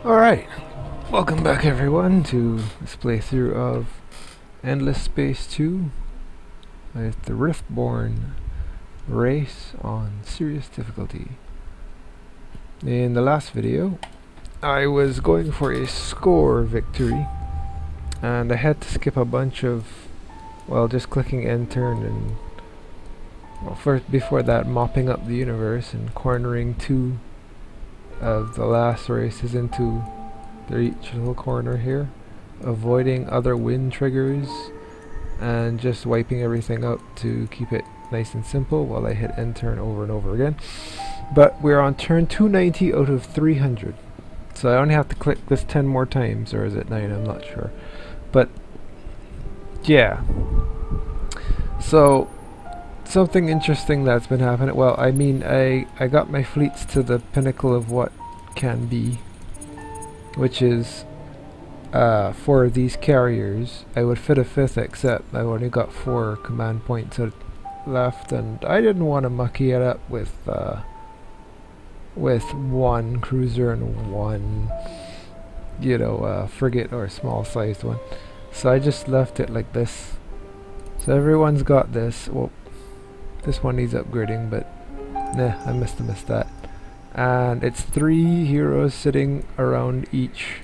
Alright, welcome back everyone to this playthrough of Endless Space 2 with the Riftborn race on serious difficulty. In the last video, I was going for a score victory and I had to skip a bunch of, well, just clicking enter and, well, first before that mopping up the universe and cornering two of the last races into each little corner here, avoiding other wind triggers and just wiping everything up to keep it nice and simple while I hit enter and over again. But we're on turn 290 out of 300, so I only have to click this 10 more times, or is it 9? I'm not sure, but yeah. So something interesting that's been happening, well, I mean, I got my fleets to the pinnacle of what can be, which is 4 of these carriers. I would fit a 5th, except I only got 4 command points left, and I didn't want to mucky it up with 1 cruiser and 1, you know, frigate or small sized one. So I just left it like this. So everyone's got this. Well, this one needs upgrading, but nah, I must have missed that. And it's 3 heroes sitting around each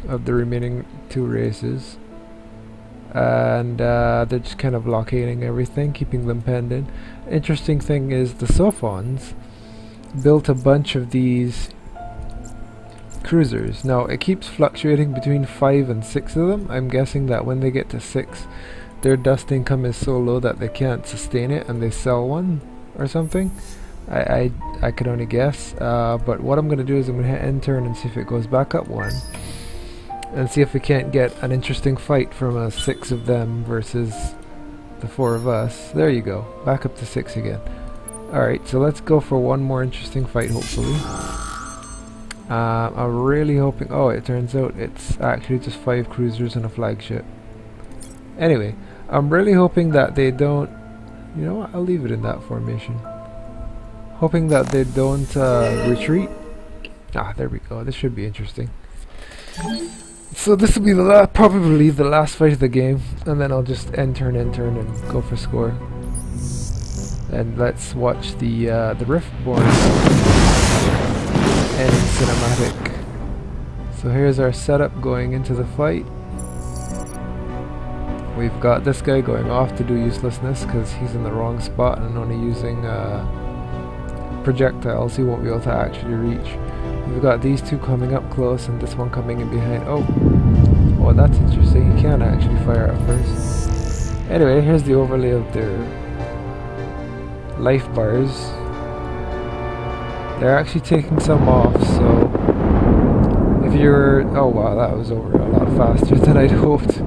of the remaining 2 races, and they're just kind of blockading everything, keeping them penned in. Interesting thing is the Sophons built a bunch of these cruisers. Now it keeps fluctuating between 5 and 6 of them. I'm guessing that when they get to 6, their dust income is so low that they can't sustain it and they sell one or something. I could only guess, but what I'm going to do is I'm going to hit enter and see if it goes back up 1 and see if we can't get an interesting fight from a 6 of them versus the 4 of us. There you go, back up to 6 again. Alright, so let's go for one more interesting fight, hopefully. I'm really hoping, oh, it turns out it's actually just 5 cruisers and a flagship. Anyway, I'm really hoping that they don't, you know what, I'll leave it in that formation. Hoping that they don't retreat. Ah, there we go, this should be interesting. So this will be the probably the last fight of the game, and then I'll just enter and go for score. And let's watch the Riftborn end cinematic. So here's our setup going into the fight. We've got this guy going off to do uselessness because he's in the wrong spot and only using projectiles he won't be able to actually reach. We've got these 2 coming up close and this one coming in behind. Oh, that's interesting. He can actually fire at first. Anyway, here's the overlay of their life bars. They're actually taking some off, so if you're... oh wow, that was over a lot faster than I'd hoped.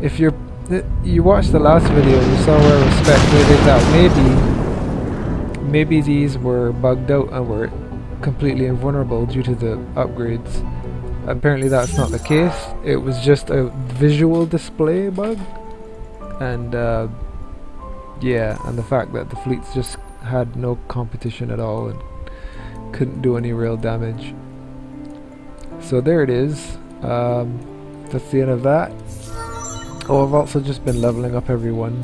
If you watched the last video, you saw where I was speculating that maybe these were bugged out and were completely invulnerable due to the upgrades. Apparently that's not the case. It was just a visual display bug, and yeah, and the fact that the fleets just had no competition at all and couldn't do any real damage. So there it is. That's the end of that. Oh, I've also just been leveling up everyone.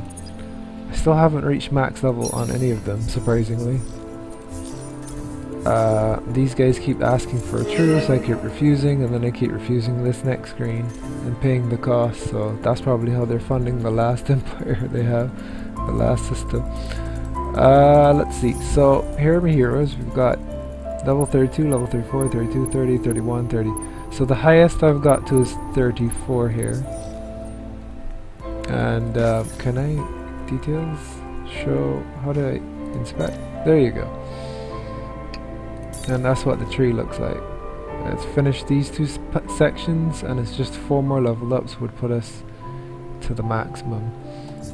I still haven't reached max level on any of them, surprisingly. These guys keep asking for a truce, I keep refusing, and then I keep refusing this next screen and paying the cost, so that's probably how they're funding the last empire they have, the last system. Let's see, so here are my heroes. We've got level 32, level 34, 32, 30, 31, 30. So the highest I've got to is 34 here. And can I details show? How do I inspect? There you go. And that's what the tree looks like. Let's finish these 2 sections, and it's just 4 more level ups would put us to the maximum.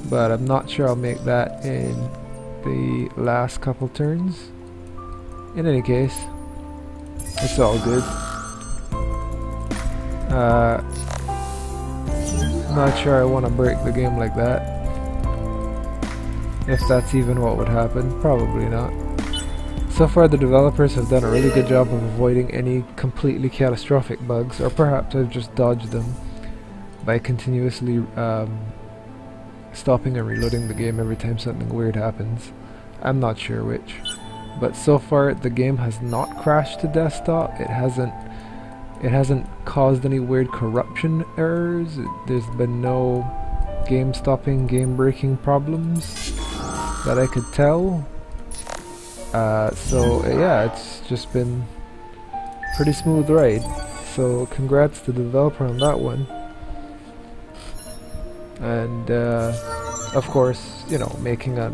But I'm not sure I'll make that in the last couple turns. In any case, it's all good. Not sure I want to break the game like that. If that's even what would happen, probably not. So far the developers have done a really good job of avoiding any completely catastrophic bugs, or perhaps I've just dodged them by continuously stopping and reloading the game every time something weird happens. I'm not sure which. But so far the game has not crashed to desktop. It hasn't caused any weird corruption errors. There's been no game stopping, game breaking problems that I could tell. So yeah, it's just been pretty smooth ride. So congrats to the developer on that one. And of course, you know, making a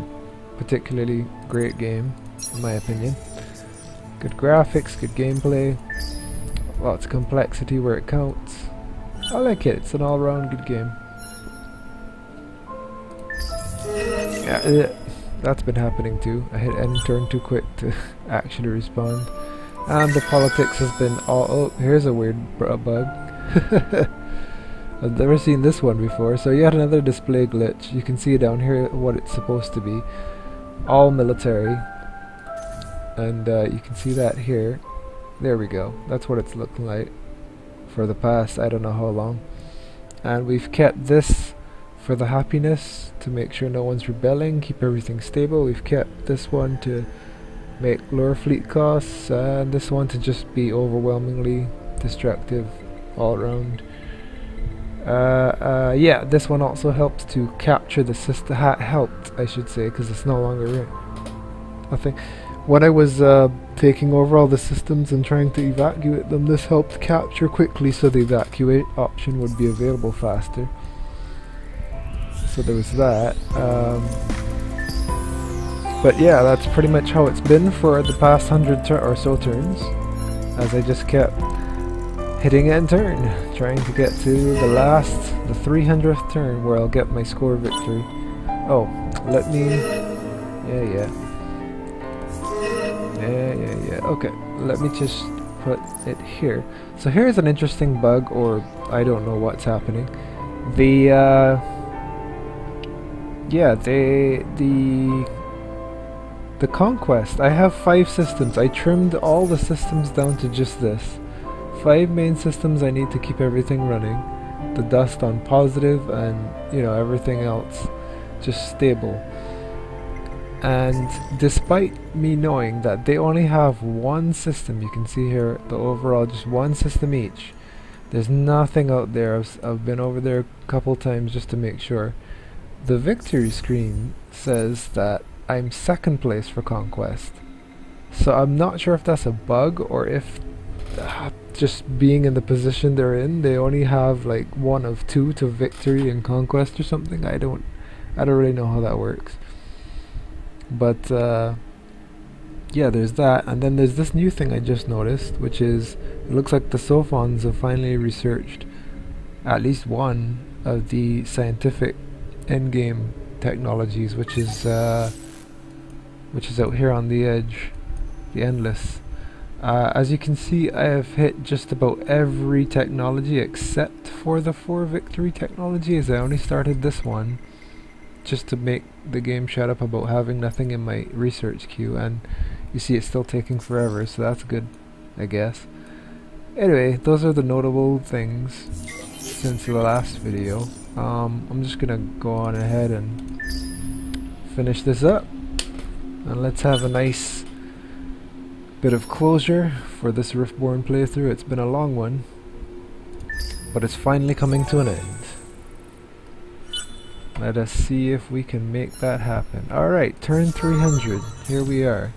particularly great game, in my opinion. Good graphics, good gameplay, lots of complexity where it counts. I like it, it's an all-round good game. Yeah, that's been happening too. I hit end turn too quick to actually respond. And the politics has been all... Oh, here's a weird bug. I've never seen this one before. So yet another display glitch. You can see down here what it's supposed to be. All military. And you can see that here. There we go. That's what it's looking like for the past I don't know how long. And we've kept this for the happiness, to make sure no one's rebelling, keep everything stable. We've kept this one to make lower fleet costs, and this one to just be overwhelmingly destructive all around. Yeah, this one also helped to capture the system. Helped, I should say, because it's no longer I think when I was taking over all the systems and trying to evacuate them, this helped capture quickly so the evacuate option would be available faster. So there was that. But yeah, that's pretty much how it's been for the past 100 or so turns, as I just kept hitting end turn, trying to get to the 300th turn where I'll get my score victory. Oh, let me... Yeah. Okay, let me just put it here. So here's an interesting bug, or I don't know what's happening. The Conquest. I have 5 systems. I trimmed all the systems down to just this. 5 main systems I need to keep everything running. The dust on positive, and you know, everything else just stable. And despite me knowing that they only have one system, you can see here the overall just one system each. There's nothing out there. I've been over there a couple times just to make sure. The victory screen says that I'm second place for Conquest. So I'm not sure if that's a bug, or if just being in the position they're in, they only have like 1 of 2 to victory and Conquest or something. I don't really know how that works. But yeah, there's that. And then there's this new thing I just noticed, which is it looks like the Sophons have finally researched at least one of the scientific endgame technologies, which is out here on the edge, the Endless. As you can see, I have hit just about every technology except for the 4 victory technologies. I only started this one just to make the game shut up about having nothing in my research queue, and you see it's still taking forever, so that's good, I guess. Anyway, those are the notable things since the last video. I'm just gonna go on ahead and finish this up, and let's have a nice bit of closure for this Riftborn playthrough. It's been a long one, but it's finally coming to an end. Let us see if we can make that happen. Alright, turn 300. Here we are.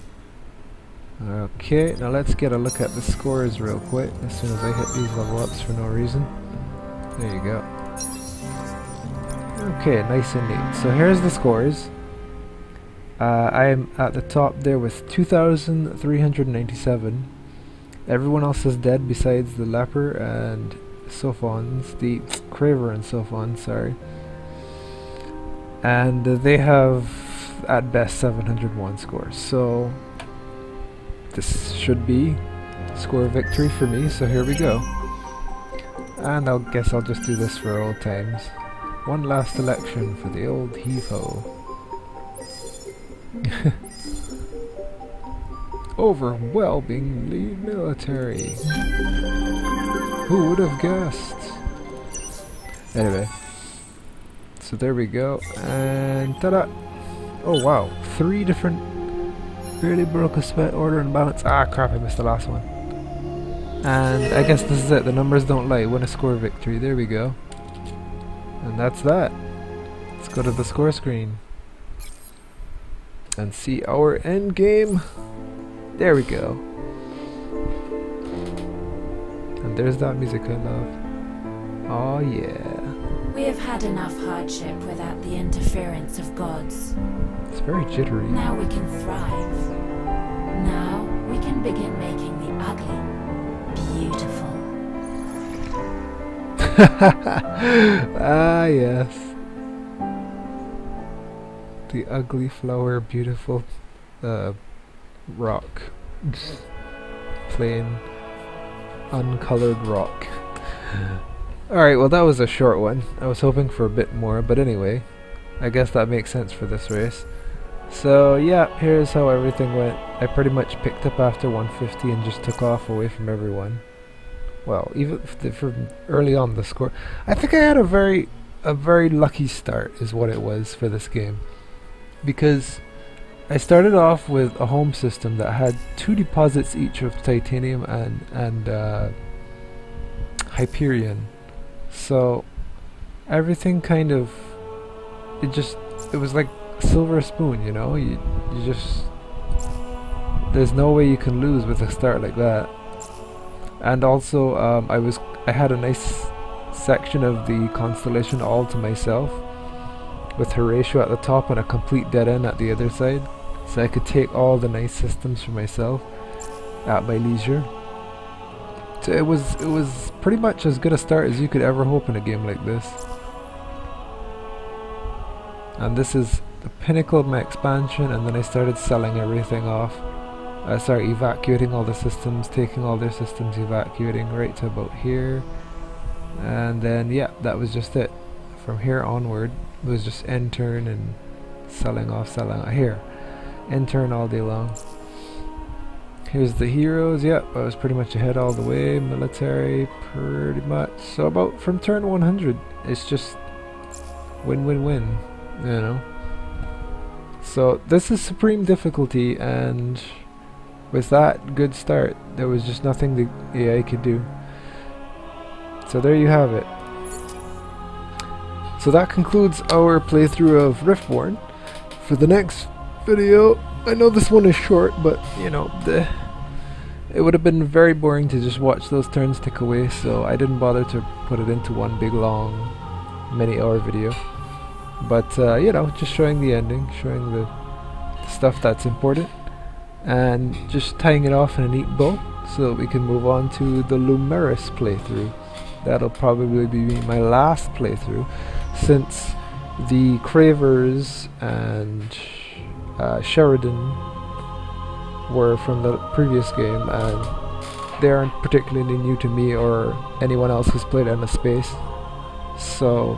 Okay, now let's get a look at the scores real quick as soon as I hit these level ups for no reason. There you go. Okay, nice and neat. So here's the scores. I am at the top there with 2,397. Everyone else is dead besides the Leper and Sophons, the Craver and Sophons, sorry. And they have at best 701 scores, so this should be score victory for me. So here we go, and I guess I'll just do this for old times. One last election for the old heave-ho. overwhelmingly military. Who would have guessed? Anyway, so there we go, and ta-da! Oh wow, 3 different. Really broke a sweat, order and balance. Ah crap, I missed the last one. And I guess this is it, the numbers don't lie, win a score victory, there we go. And that's that. Let's go to the score screen and see our end game. There we go. And there's that music I love. Oh yeah. We have had enough hardship without the interference of gods. It's very jittery. Now we can thrive. Now we can begin making the ugly beautiful. Ah yes. The ugly flower beautiful rock. Plain uncolored rock. Alright, well that was a short one. I was hoping for a bit more, but anyway, I guess that makes sense for this race. So yeah, here's how everything went. I pretty much picked up after 150 and just took off away from everyone. Well, even from early on the score, I think I had a very lucky start is what it was for this game. Because I started off with a home system that had 2 deposits each of titanium and Hyperion. So everything kind of, it was like a silver spoon, you know. You just, there's no way you can lose with a start like that. And also I had a nice section of the constellation all to myself, with Horatio at the top and a complete dead end at the other side, so I could take all the nice systems for myself at my leisure. So it was pretty much as good a start as you could ever hope in a game like this. And this is the pinnacle of my expansion, and then I started selling everything off. I started evacuating all the systems, taking all their systems, evacuating right to about here. And then yeah, that was just it. From here onward, it was just end turn and selling off, here. End turn all day long. Here's the heroes. Yep, I was pretty much ahead all the way. Military, pretty much. So about from turn 100, it's just win, win, win, you know. So this is supreme difficulty, and with that good start, there was just nothing the AI could do. So there you have it. So that concludes our playthrough of Riftborn. For the next video, I know this one is short, but you know, it would have been very boring to just watch those turns tick away, so I didn't bother to put it into one big long many-hour video. But you know, just showing the ending, showing the stuff that's important, and just tying it off in a neat bow so that we can move on to the Lumeris playthrough. That'll probably be my last playthrough, since the Cravers and Sheridan were from the previous game, and they aren't particularly new to me or anyone else who's played Endless Space, so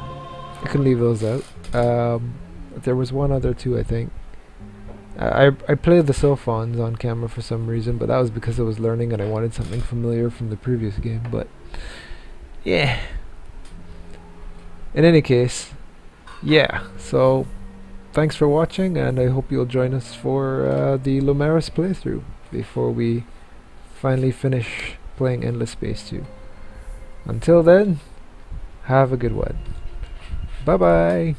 I can leave those out. There was one other too, I think. I played the Sophons on camera for some reason, but that was because I was learning and I wanted something familiar from the previous game. But yeah, in any case, yeah, so thanks for watching, and I hope you'll join us for the Lumeris playthrough before we finally finish playing Endless Space 2. Until then, have a good one. Bye bye.